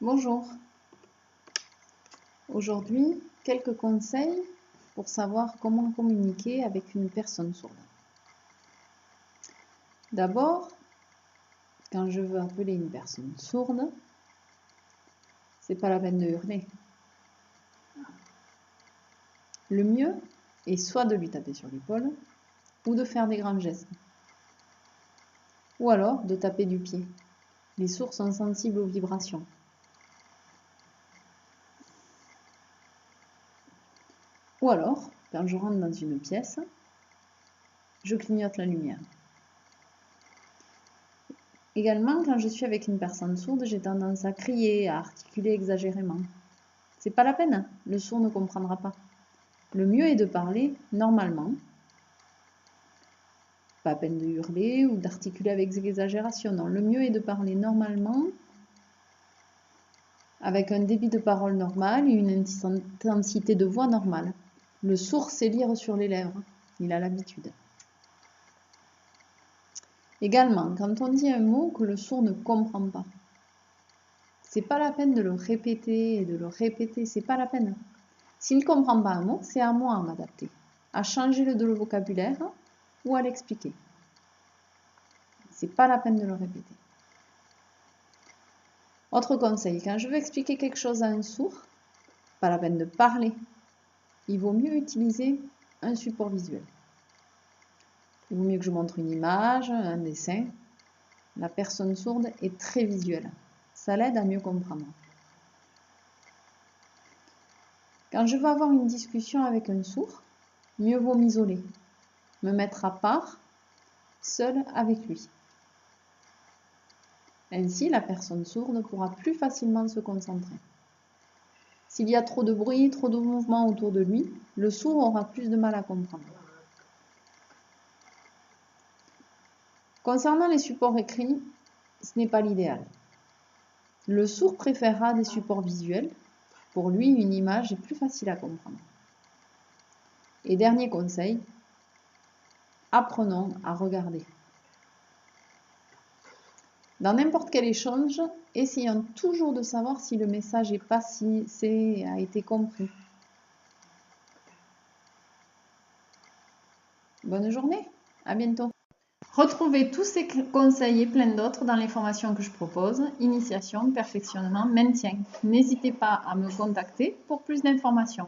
Bonjour. Aujourd'hui, quelques conseils pour savoir comment communiquer avec une personne sourde. D'abord, quand je veux appeler une personne sourde, c'est pas la peine de hurler. Le mieux est soit de lui taper sur l'épaule ou de faire des grands gestes. Ou alors de taper du pied. Les sourds sont sensibles aux vibrations. Ou alors, quand je rentre dans une pièce, je clignote la lumière. Également, quand je suis avec une personne sourde, j'ai tendance à crier, à articuler exagérément. C'est pas la peine, le sourd ne comprendra pas. Le mieux est de parler normalement. Pas la peine de hurler ou d'articuler avec exagération, non. Le mieux est de parler normalement, avec un débit de parole normal et une intensité de voix normale. Le sourd sait lire sur les lèvres, il a l'habitude. Également, quand on dit un mot que le sourd ne comprend pas, c'est pas la peine de le répéter et de le répéter, c'est pas la peine. S'il ne comprend pas un mot, c'est à moi à m'adapter, à changer le vocabulaire ou à l'expliquer. C'est pas la peine de le répéter. Autre conseil, quand je veux expliquer quelque chose à un sourd, pas la peine de parler. Il vaut mieux utiliser un support visuel. Il vaut mieux que je montre une image, un dessin. La personne sourde est très visuelle. Ça l'aide à mieux comprendre. Quand je veux avoir une discussion avec un sourd, mieux vaut m'isoler, me mettre à part, seule avec lui. Ainsi, la personne sourde pourra plus facilement se concentrer. S'il y a trop de bruit, trop de mouvement autour de lui, le sourd aura plus de mal à comprendre. Concernant les supports écrits, ce n'est pas l'idéal. Le sourd préférera des supports visuels. Pour lui, une image est plus facile à comprendre. Et dernier conseil, apprenons à regarder. Dans n'importe quel échange, essayons toujours de savoir si le message est passé, a été compris. Bonne journée, à bientôt. Retrouvez tous ces conseils et plein d'autres dans les formations que je propose, initiation, perfectionnement, maintien. N'hésitez pas à me contacter pour plus d'informations.